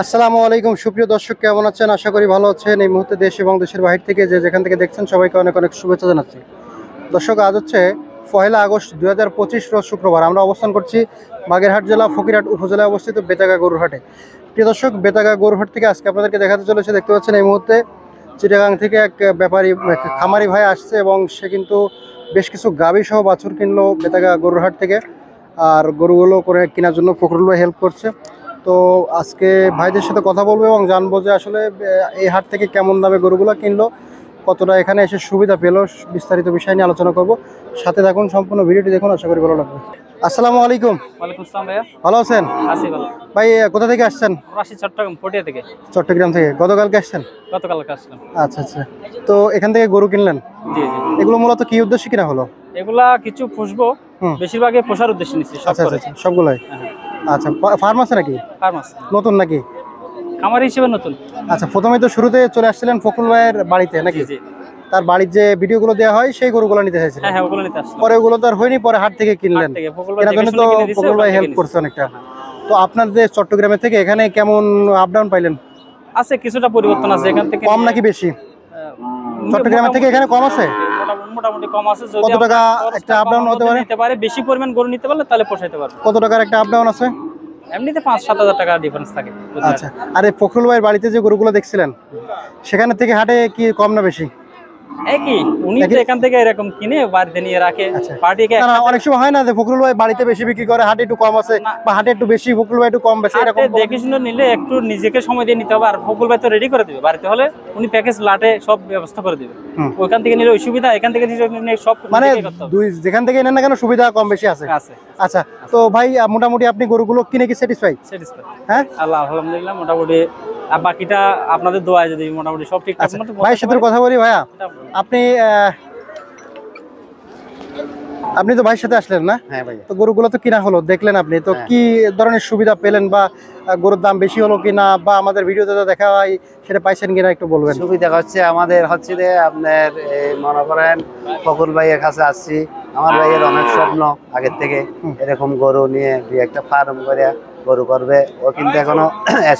আসসালামু আলাইকুম সুপ্রিয় দর্শক, কেমন আছেন? আশা করি ভালো আছেন। এই মুহূর্তে দেশ এবং দেশের বাইরে থেকে যেখান থেকে দেখছেন সবাইকে অনেক অনেক শুভেচ্ছা জানাচ্ছি। দর্শক, আজ হচ্ছে 1 আগস্ট 2025 রোজ শুক্রবার। আমরা অবস্থান করছি বাগেরহাট জেলা ফকিরহাট উপজেলায় অবস্থিত বেতাগা গরুর হাটে। প্রিয় দর্শক, বেতাগা গরুর হাট থেকে আজকে আপনাদেরকে দেখাতে চলেছে, দেখতে পাচ্ছেন এই মুহূর্তে চিটাগাং থেকে এক ব্যাপারী খামারি ভাই আসছে এবং সে কিন্তু বেশ কিছু গাভী সহ বাছুর কিনলো বেতাগা গরুর হাট থেকে। আর গরুগুলো করে কেনার জন্য ফখরুল ভাই হেল্প করছে। তো আজকে ভাইদের সাথে কথা বলবো এবং জানবো যে আসলে এই হাট থেকে কেমন দামে গরুগুলো কিনলো, কতটা এখানে এসে সুবিধা পেলো, বিস্তারিত বিষয় নিয়ে আলোচনা করব। সাথে থাকুন, সম্পূর্ণ ভিডিওটি দেখুন, আশা করি ভালো লাগবে। আসসালামু আলাইকুম। ওয়ালাইকুম আসসালাম ভাইয়া। ভালো আছেন? আছি ভালো। ভাই কোথা থেকে আসছেন? আসি চট্টগ্রাম পটিয়া থেকে। চট্টগ্রাম থেকে। গতকালকে আসছেন? গতকালকে আসলাম। আচ্ছা আচ্ছা। তো এখান থেকে গরু কিনলেন? জি জি। এগুলো মূলত কি উদ্দেশ্যে কিনা হলো? এগুলা কিছু পুষবো, বেশিরভাগই পোষার উদ্দেশ্যে নিচ্ছি। আচ্ছা আচ্ছা, সবগুলাই? আচ্ছা, ফার্ম আছে নাকি? ফার্ম আছে। নতুন নাকি? খামার হিসেবে নতুন। আচ্ছা, প্রথমে তো শুরুতে চলে আসছিলেন ফখরুল ভাইয়ের বাড়িতে নাকি? জি জি। তার বাড়ির যে ভিডিওগুলো দেওয়া হয় সেই গরুগুলো নিতে চাইছিলেন? হ্যাঁ হ্যাঁ, ওগুলো নিতে আসলাম। পরে ওগুলো তো আর হয়নি, পরে হাট থেকে কিনলেন। কেনার জন্য তো ফখরুল ভাই হেল্প করছে অনেকটা। তো আপনাদের চট্টগ্রামের থেকে এখানে কেমন আপ ডাউন পাইলেন? আছে কিছুটা পরিবর্তন আছে এখান থেকে। কম নাকি বেশি? চট্টগ্রামের থেকে এখানে কম আছে? মোটামুটি কম আছে। কত টাকা একটা আপ ডাউন হতে পারে? নিতে পারে, বেশি পরিমাণ গরু নিতে পারলে তাহলে পোষাইতে পারবে। কত টাকার একটা আপ ডাউন আছে? এমনিতে 5-7 হাজার টাকা ডিফারেন্স থাকে। আচ্ছা, আরে ফখরুল ভাইয়ের বাড়িতে যে গরুগুলো দেখছিলেন সেখানে থেকে হাটে কি কম না বেশি? একই, উনি তো এখান থেকে এরকম কিনে বাড়িতে নিয়ে রাখে। পার্টিকে না, অনেক সময় হয় না যে ফখরুল ভাই বাড়িতে বেশি বিক্রি করে, হাটে একটু কম আছে, বা হাটে একটু বেশি ফখরুল ভাই একটু কম বেশি, এরকম দেখে শুনে নিলে একটু নিজেকে সময় দিয়ে নিতে হবে। আর ফখরুল ভাই তো রেডি করে দিবে বাড়িতে হলে, উনি প্যাকেজ লাটে সব ব্যবস্থা করে দিবে। ওইখান থেকে নিলে ওই সুবিধা, এখান থেকে নিলে সব মানে দুই যেখান থেকে নেন না কেন সুবিধা কম বেশি আছে। আচ্ছা, তো ভাই মোটামুটি আপনি গরুগুলো কিনে কি স্যাটিসফাই? হ্যাঁ আল্লাহ আলহামদুলিল্লাহ, মোটামুটি। আর বাকিটা আপনাদের দোয়ায় যদি মোটামুটি সব ঠিকঠাক মতো। ভাইয়ের সাথে কথা বলি। ভাইয়া, আপনি তো ভাইয়ের সাথে আসলেন না? হ্যাঁ ভাই। তো গরুগুলো তো কিনা হলো, দেখলেন আপনি তো কি ধরনের সুবিধা পেলেন, বা গরুর দাম বেশি হলো কিনা, বা আমাদের ভিডিওতে দেখা হয় সেটা পাইছেন কিনা একটু বলবেন। সুবিধা হচ্ছে আমাদের হচ্ছে যে আপনার মনে করেন ফখরুল ভাইয়ের কাছে আসছি। আমার ভাইয়ের অনেক স্বপ্ন আগের থেকে এরকম গরু নিয়ে একটা ফার্ম করে গরু করবে। ও কিন্তু এখনো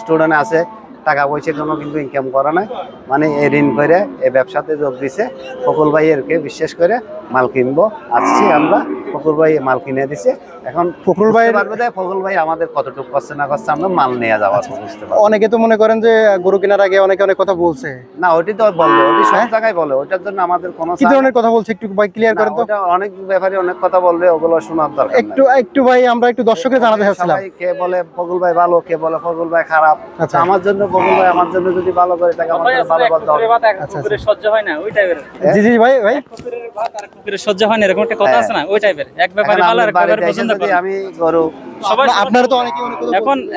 স্টুডেন্ট আছে, টাকা পয়সা কোনো কিন্তু ইনকাম করে না, মানে এই ঋণ করে এই ব্যবসাতে যোগ দিছে। ফখরুল ভাইয়েরকে বিশ্বাস করে মাল কিনবো আসছি আমরা। ফখরুল ভাই মাল কিনে দিছে। এখন ফখরুল ভাই পারবে যে ফখরুল ভাই আমাদের কতটুকু করছে না করছে, আমরা মাল নিয়ে যাওয়া বুঝতে পারবো। অনেকে তো মনে করেন যে গরু কেনার আগে অনেকে অনেক কথা বলছে। না, ওটি তো বলবে, ওটি সব জায়গায় বলে, ওটার জন্য আমাদের কোনো কি ধরনের কথা বলছে একটু ভাই ক্লিয়ার করেন তো। অনেক ব্যাপারে অনেক কথা বলবে, ওগুলো শোনার দরকার একটু একটু ভাই আমরা একটু দর্শকের জানাতে চাচ্ছিলাম। কে বলে ফখরুল ভাই ভালো, কে বলে ফখরুল ভাই খারাপ। আমার জন্য ফখরুল ভাই আমার জন্য যদি ভালো করে থাকে আমাদের ভালো করতে হবে। কুকুরের সহ্য হয় না ওই টাইপের। জি জি ভাই ভাই, কুকুরের ভাত আর কুকুরের সহ্য হয় না এরকম একটা কথা আছে না, ওই টাইপের। এক ব্যাপারে ভালো আর এক ব্যাপারে পছন্দ করে। আমি গরু সবাই আপনারা তো অনেকেই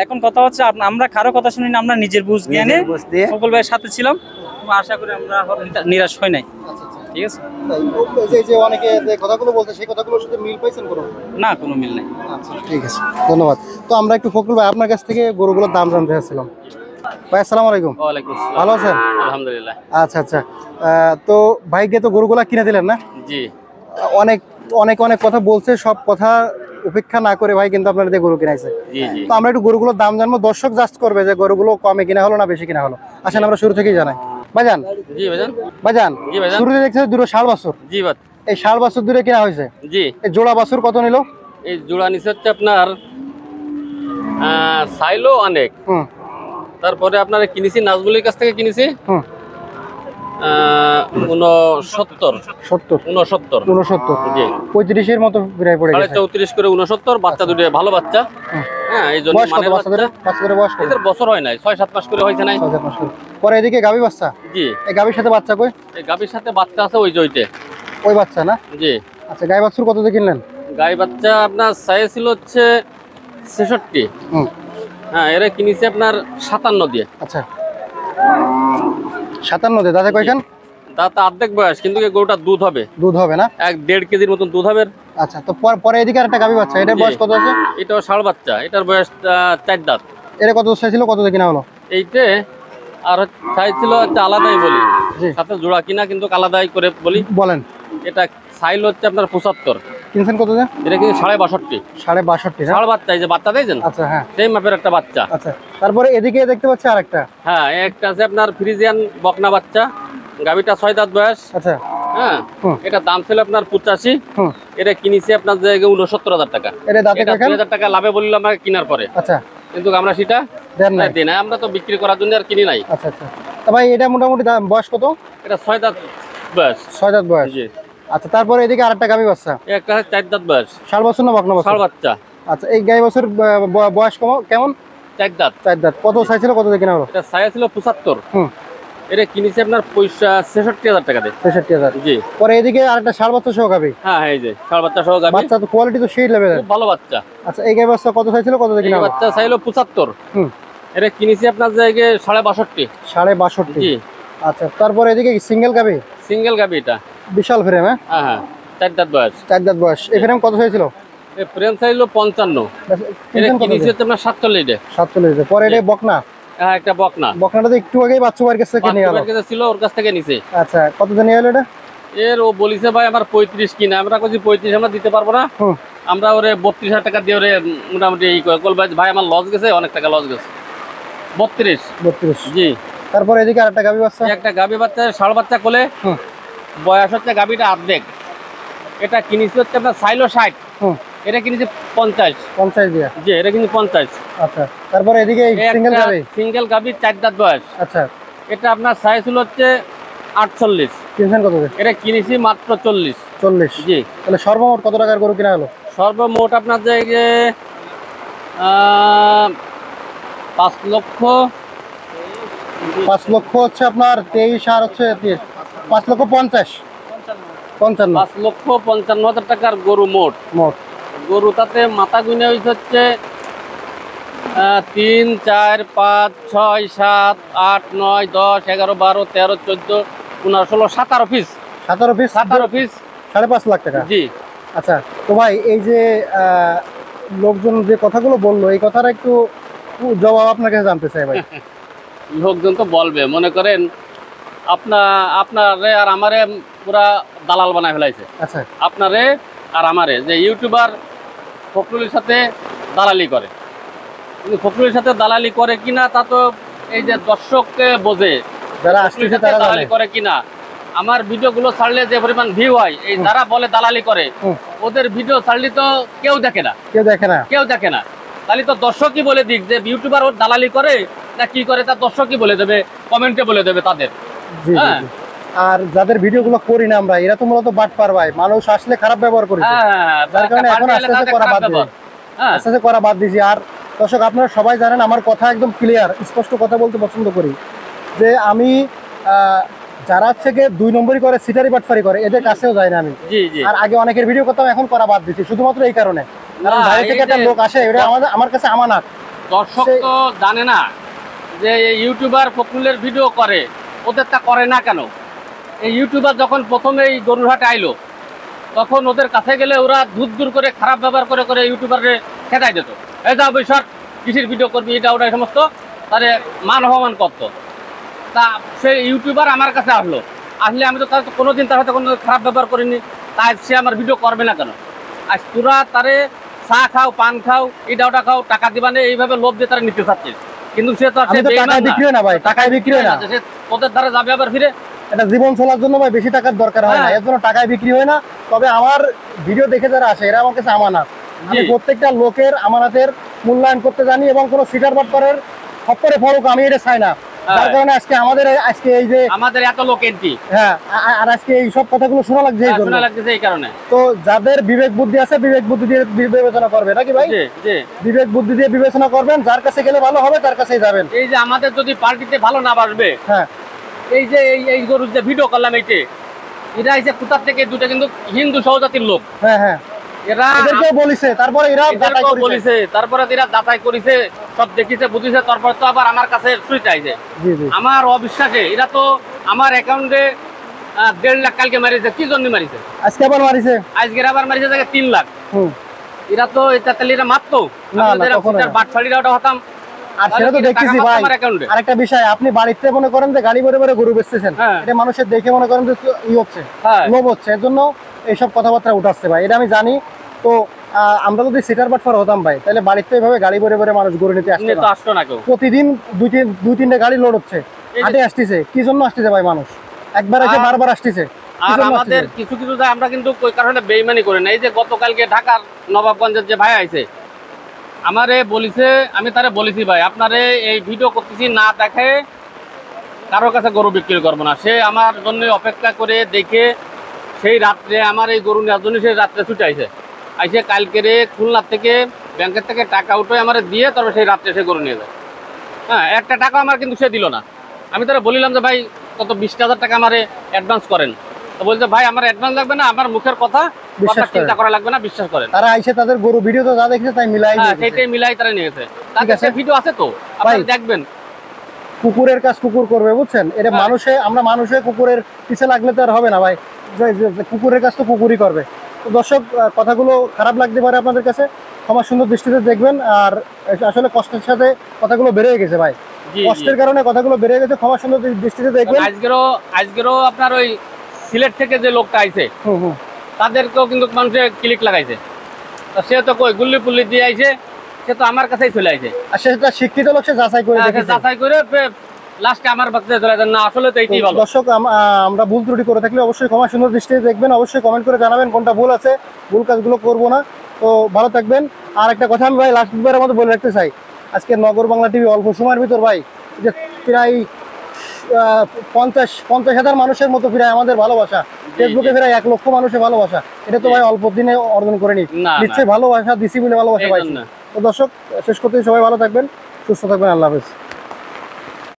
এখন কথা হচ্ছে আমরা কারো কথা শুনি না, আমরা নিজের বুঝ জ্ঞানে ফখরুল ভাইয়ের সাথে ছিলাম। আশা করি আমরা নিরাশ হই নাই। ঠিক আছে, যে অনেকে যে কথাগুলো বলতে সেই কথাগুলোর সাথে মিল পাইছেন কোনো? না, কোনো মিল নাই। আচ্ছা ঠিক আছে, ধন্যবাদ। তো আমরা একটু ফখরুল ভাই আপনার কাছ থেকে গরুগুলোর দাম জানতে চাচ্ছিলাম। ভাই আসসালামু আলাইকুম। ওয়ালাইকুম আসসালাম। ভালো আছেন? আলহামদুলিল্লাহ। আচ্ছা আচ্ছা। তো ভাইকে তো গরুগুলা কিনে দিলেন না? জি। অনেক অনেক অনেক কথা বলছে, সব কথা উপেক্ষা না করে ভাই কিন্তু আপনাদের দিয়ে গরু কিনাইছে। তো আমরা একটু গরুগুলোর দাম জানবো, দর্শক জাস্ট করবে যে গরুগুলো কমে কিনা হলো না বেশি কিনা হলো। আসেন আমরা শুরু থেকেই জানাই। ভাইজান। জি ভাইজান। ভাইজান, শুরুতে দেখছেন দুটো ষাঁড় বাছুর। জি ভাই। এই ষাঁড় বাছুর দুটো কিনা হয়েছে। জি। এই জোড়া বাছুর কত নিল? এই জোড়া নিচে হচ্ছে আপনার সাইলো অনেক। তারপরে আপনার কিনেছি নাজমুলের কাছ থেকে কিনেছি 69 জি 35 মতো প্রায় পড়ে গেছে। 34 করে 69, বাচ্চা দুটো ভালো বাচ্চা। হ্যাঁ, এই জন্য মানে বাচ্চাদের বয়স কত? এদের বছর হয় নাই, 6-7 মাস করে হইছে নাই। 6-7 মাস করে। পরে এদিকে গাবি বাচ্চা। জি। এই গাবির সাথে বাচ্চা কই? এই গাবির সাথে বাচ্চা আছে ওই জইতে। ওই বাচ্চা না? জি। আচ্ছা, গাই বাছুর কত দিয়ে কিনলেন? গাই বাচ্চা আপনার সাইজ ছিল হচ্ছে 66। হ্যাঁ, এরা কিনেছে আপনার 57 দিয়ে। আচ্ছা, 57 দিয়ে। দাদা কয়খান? দাঁত অর্ধেক বয়স, কিন্তু এই গরুটা দুধ হবে না 1-1.5 কেজির মতন দুধ হবে। আচ্ছা, তো পরে এদিকে আরেকটা গাবি বাচ্চা, এটার বয়স কত আছে? এটাও ষাঁড় বাচ্চা, এটার বয়স 4 দাঁত। এটা কত চাইছিল, কত দিয়ে কিনা হলো? এইটা আর চাইছিল হচ্ছে আলাদাই বলি, সাথে জোড়া কিনা কিন্তু আলাদাই করে বলি। বলেন। এটা সাইল হচ্ছে আপনার 75। কিনছেন কত দিয়ে? এটা কিন্তু 62.5। 62.5 হ্যাঁ? ষাঁড় বাচ্চা, এই যে বাচ্চা দেখছেন, আচ্ছা হ্যাঁ সেই মাপের একটা বাচ্চা। আচ্ছা, তারপরে এদিকে দেখতে পাচ্ছি আরেকটা। হ্যাঁ, একটা আছে আপনার ফ্রিজিয়ান বকনা বাচ্চা, গাভিটা 6 দাঁত বয়স। আচ্ছা হ্যাঁ, হুম। এটা দাম ছিল আপনার 85। হুম। এটা কিনেছি আপনার যে 69,000 টাকা। এটা দাঁতে এটা কয়খান? 2000 টাকা লাভে বললাম আমাকে কেনার পরে, আচ্ছা কিন্তু আমরা সেটা দেন নাই। দিই না, আমরা তো বিক্রি করার জন্য আর কিনি নাই। আচ্ছা আচ্ছা, তা ভাই এটা মোটামুটি বয়স কত? এটা 6 দাঁত বয়স। 6 দাঁত বয়স। জি। আচ্ছা, তারপরে এদিকে আরেকটা গাভী বাচ্চা। একটা 4 দাঁত বয়স। 60 বছর না বকনা বছর? ষাঁড় বাচ্চা, আচ্ছা, এই গাই বছর বয়স কেমন? 4 দাঁত। 4 দাঁত। কত চাইছিল, কত দিয়ে কেনা হলো? এটা সাইজ ছিল 75। হুম। এটা কিনেছি আপনার 66,000 টাকা দিয়ে। 63,000। জি। পরে এদিকে আরেকটা 60 বছর সহ গাভী। হ্যাঁ, এই যে ষাঁড় বাচ্চা সহ গাভী, বাচ্চা তো কোয়ালিটি তো সেই লেভেলের। খুব ভালো বাচ্চা। আচ্ছা, এই গাই বাচ্চা কত চাইছিল, কত দিয়ে এই কেনা হলো? বাচ্চা চাইলো 75। হুম। এটা কিনেছি আপনার জায়গায় 62.5। 62.5। জি। আচ্ছা, তারপরে এদিকে সিঙ্গেল গাভী, সিঙ্গেল গাভী এটা। বিশাল ফ্রেম হ্যাঁ? হ্যাঁ হ্যাঁ, 4 দাঁত বয়স। 4 দাঁত বয়স। এই ফ্রেম কত চাইছিল? এই ফ্রেম চাইলো 55। এটা কিনেছি হচ্ছে আপনার 47। 47। পরে এটা বকনা। হ্যাঁ, একটা বকনা। বকনাটা তো একটু আগেই বাচ্চু বাড়ির কাছ থেকে নিয়ে গেল। বাচ্চার কাছে ছিল, ওর কাছ থেকে নিছে। আচ্ছা, কত দিয়ে নিয়ে এলো এটা? এর ও বলিছে ভাই আমার 35 কিনা, আমরা কইছি 35 আমরা দিতে পারবো না। হুম। আমরা ওরে 32,000 টাকা দিয়ে ওরে মোটামুটি এই কল ভাই আমার লস গেছে, অনেক টাকা লস গেছে। 32। 32। জি। তারপরে এদিকে আরেকটা গাভী বাচ্চা। একটা গাভী বাচ্চা, ষাঁড় বাচ্চা কোলে। হুম। বয়স হচ্ছে গাভীটা অর্ধেক। এটা কিনেছি হচ্ছে আপনার চাইলো 60। হুম। এটা কিনেছি 50। 50 দিয়া। জি, এটা কিন্তু 50। আচ্ছা, তারপরে এদিকে সিঙ্গেল গাভী। সিঙ্গেল গাভী 4 দাঁত বয়স। আচ্ছা, এটা আপনার সাইজ হলো হচ্ছে 48। কিনছেন কত দিয়ে? এটা কিনেছি মাত্র 40। 40। জি। তাহলে সর্বমোট কত টাকার গরু কিনা হলো? সর্বমোট আপনার যে 5 লক্ষ 5 লক্ষ হচ্ছে আপনার 23 আর হচ্ছে 5 লক্ষ 50 55 5 লক্ষ 55,000 টাকার গরু মোট। মোট। গরু তাতে মাথা গুনে হচ্ছে 3 4 5 6 7 8 9 10 11 12 13 14 15 16 17 পিস। 17 পিস। 17 পিস। 5.5 লাখ টাকা। জি। আচ্ছা, তো ভাই এই যে লোকজন যে কথাগুলো বললো, এই কথাটা একটু জবাব আপনার কাছে জানতে চাই ভাই। লোকজন তো বলবে, মনে করেন আপনারে আর আমারে পুরা দালাল বানায় ফেলাইছে। আচ্ছা। আপনারে আর আমারে, যে ইউটিউবার ফখরুলের সাথে দালালি করে, কিন্তু ফখরুলের সাথে দালালি করে কিনা তা তো এই যে দর্শককে বোঝে যারা আসতেছে তারা দালালি করে কিনা। আমার ভিডিওগুলো ছাড়লে যে পরিমাণ ভিউ হয়, এই যারা বলে দালালি করে ওদের ভিডিও ছাড়লে তো কেউ দেখে না, কেউ দেখে না, কেউ দেখে না। তাহলে তো দর্শকই বলে দিক যে ইউটিউবার ওর দালালি করে না কি করে, তা দর্শকই বলে দেবে, কমেন্টে বলে দেবে তাদের। জি, হ্যাঁ। জি, জি। আর যাদের ভিডিওগুলো করি না আমরা, এরা তো মূলত বাটপার ভাই, মানুষ আসলে খারাপ ব্যবহার করেছে, হ্যাঁ, যার কারণে এখন আস্তে আস্তে করা বাদ দিয়েছি। হ্যাঁ। আস্তে আস্তে করা বাদ দিয়েছি। আর দর্শক আপনারা সবাই জানেন আমার কথা একদম ক্লিয়ার, স্পষ্ট কথা বলতে পছন্দ করি, যে আমি যারা থেকে 2 নম্বরই করে, সিটারি বাটপারি করে, এদের কাছেও যাই না আমি। জি জি। আর আগে অনেকের ভিডিও করতাম, এখন করা বাদ দিচ্ছি শুধুমাত্র এই কারণে, কারণ না, বাইরে থেকে এই একটা যে লোক আসে, এটা আমার কাছে আমানত। দর্শক তো জানে না যে এই ইউটিউবার ফখরুলের ভিডিও করে, ওদের তা করে না কেন। এই ইউটিউবার যখন প্রথমে এই গরুরহাটে আইলো, তখন ওদের কাছে গেলে ওরা দূর করে খারাপ ব্যবহার করে করে ইউটিউবারে খেদাই দিত। এই যা বৈশাখ কৃষির ভিডিও করবি, এটা ওটা সমস্ত তারে মান অপমান করতো। তা সেই ইউটিউবার আমার কাছে আসলো, আসলে আমি তো তার কোনোদিন তার সাথে কোনো খারাপ ব্যবহার করিনি, তাই সে আমার ভিডিও করবে না কেন। আজ তোরা তারে চা খাও, পান খাও, এটা ওটা খাও, টাকা দিবা না, এইভাবে লোভ দিয়ে তারা নিতে চাচ্ছে। কিন্তু সে তো টাকায় বিক্রি হয় না ভাই, টাকায় বিক্রি হয় না, সে ওদের দ্বারা যাবে আবার ফিরে। এটা জীবন চলার জন্য ভাই বেশি টাকার দরকার হয় না, এর জন্য টাকায় বিক্রি হয় না। তবে আমার ভিডিও দেখে যারা আসে, এরা আমার কাছে আমানত। আমি প্রত্যেকটা লোকের আমানতের মূল্যায়ন করতে জানি, এবং কোনো সিটার বাটপারের খপ্পরে পড়ুক আমি এটা চাই না। যার কারণে আজকে এই যে আমাদের এত লোক এন্ট্রি, হ্যাঁ, আর আজকে এই সব কথাগুলো শোনা লাগছে এই জন্য। এই কারণে তো যাদের বিবেক বুদ্ধি আছে, বিবেক বুদ্ধি দিয়ে বিবেচনা করবে, নাকি ভাই? বিবেক বুদ্ধি দিয়ে বিবেচনা করবেন, যার কাছে গেলে ভালো হবে তার কাছেই যাবেন। এই যে আমাদের যদি পার্টিতে ভালো না বাসবে, হ্যাঁ, এই যে এই গরুর যে ভিডিও করলাম, এরা এসে কোথার থেকে, দুটো কিন্তু হিন্দু সহজাতির লোক। হ্যাঁ হ্যাঁ, এরা এদেরকেও বলিছে, তারপরে এরা বলিছে, তারপরে এরা যাচাই করেছে, সব দেখিছে বুঝিছে, তারপর তো আবার আমার কাছে সুইচ আইছে। আমার অবিশ্বাসে এরা তো আমার অ্যাকাউন্টে 1.5 লাখ কালকে মারিছে। কি জন্য মারিছে? আজকে আবার মারিছে, আজকের আবার মারিছে 3 লাখ। এরা তো এটা তাহলে এরা মারতো বাটফাড়িরা ওটা হতাম। আর সেটা তো দেখতেছি ভাই। আরেকটা বিষয়, আপনি বাড়িতে মনে করেন যে গাড়ি ভরে ভরে গরু বেচতেছেন, এটা মানুষের দেখে মনে করেন যে ই হচ্ছে, লোভ হচ্ছে, এর জন্য এইসব কথাবার্তা উঠাচ্ছে ভাই, এটা আমি জানি। তো আমরা যদি সিটার বাটফার হতাম ভাই, তাহলে বাড়িতে এইভাবে গাড়ি ভরে ভরে মানুষ গরু নিতে আসছে তো আসতো না কেউ। প্রতিদিন দুই তিনটে গাড়ি লোড হচ্ছে, হাটে আসতেছে। কি জন্য আসতেছে ভাই মানুষ? একবার এসে বারবার আসতেছে। আর আমাদের কিছু কিছু যায় আমরা কিন্তু ওই কারণে বেইমানি করি না। এই যে গতকালকে ঢাকার নবাবগঞ্জের যে ভাই আইছে, আমারে বলিছে, আমি তারে বলেছি ভাই আপনারে এই ভিডিও করতেছি না দেখে কারোর কাছে গরু বিক্রি করবো না। সে আমার জন্য অপেক্ষা করে দেখে সেই রাত্রে আমার এই গরু নেওয়ার জন্য সে রাত্রে ছুটে আইছে। আইসে কালকেরে খুলনা থেকে ব্যাংকের থেকে টাকা উঠে আমার দিয়ে তারপর সেই রাত্রে সে গরু নিয়ে যায়। হ্যাঁ, একটা টাকা আমার কিন্তু সে দিল না। আমি তারা বলিলাম যে ভাই কত 20,000 টাকা আমারে অ্যাডভান্স করেন। তো বলছে ভাই আমার অ্যাডভান্স লাগবে না, আমার মুখের কথা চিন্তা করা লাগবে না, বিশ্বাস করেন। তারা আইসে তাদের গরু ভিডিও তো যা দেখেছে তাই মিলাই, হ্যাঁ সেইটাই মিলাই তারা নিয়ে গেছে। তার কাছে ভিডিও আছে তো, আপনারা দেখবেন। কুকুরের কাজ কুকুর করবে, বুঝছেন? এটা মানুষে, আমরা মানুষে কুকুরের পিছে লাগলে তো আর হবে না ভাই। কুকুরের কাজ তো কুকুরই করবে। তো দর্শক, কথাগুলো খারাপ লাগতে পারে আপনাদের কাছে, ক্ষমা সুন্দর দৃষ্টিতে দেখবেন। আর আসলে কষ্টের সাথে কথাগুলো বেড়ে গেছে ভাই, কষ্টের কারণে কথাগুলো বেড়ে গেছে, ক্ষমা সুন্দর দৃষ্টিতে দেখবেন। আজকেরও আপনার ওই সিলেট থেকে যে লোকটা আইছে তাদেরকেও কিন্তু মানুষের ক্লিক লাগাইছে। সে তো কই গুল্লি পুল্লি দিয়ে আইছে, সে তো আমার কাছেই চলে আইছে। আর সেটা শিক্ষিত লোক, সে যাচাই করে লাস্টে আমার বাচ্চা চলে যায় না। আসলে তো এইটাই ভালো। দর্শক, আমরা ভুল ত্রুটি করে থাকলে অবশ্যই ক্ষমা সুন্দর দৃষ্টিতে দেখবেন, অবশ্যই কমেন্ট করে জানাবেন কোনটা ভুল আছে, ভুল কাজগুলো করবো না। তো ভালো থাকবেন। আর একটা কথা আমি ভাই লাস্ট বারের মতো বলে রাখতে চাই, আজকে নগর বাংলা টিভি অল্প সময়ের ভিতর ভাই যে প্রায় 50,000 মানুষের মতো প্রায় আমাদের ভালোবাসা, ফেসবুকে প্রায় 1 লক্ষ মানুষের ভালোবাসা, এটা তো ভাই অল্প দিনে অর্জন করেনি। নিশ্চয়ই ভালোবাসা দিছি বলে ভালোবাসা পাইছি। তো দর্শক, শেষ করতে সবাই ভালো থাকবেন, সুস্থ থাকবেন, আল্লাহ হাফেজ।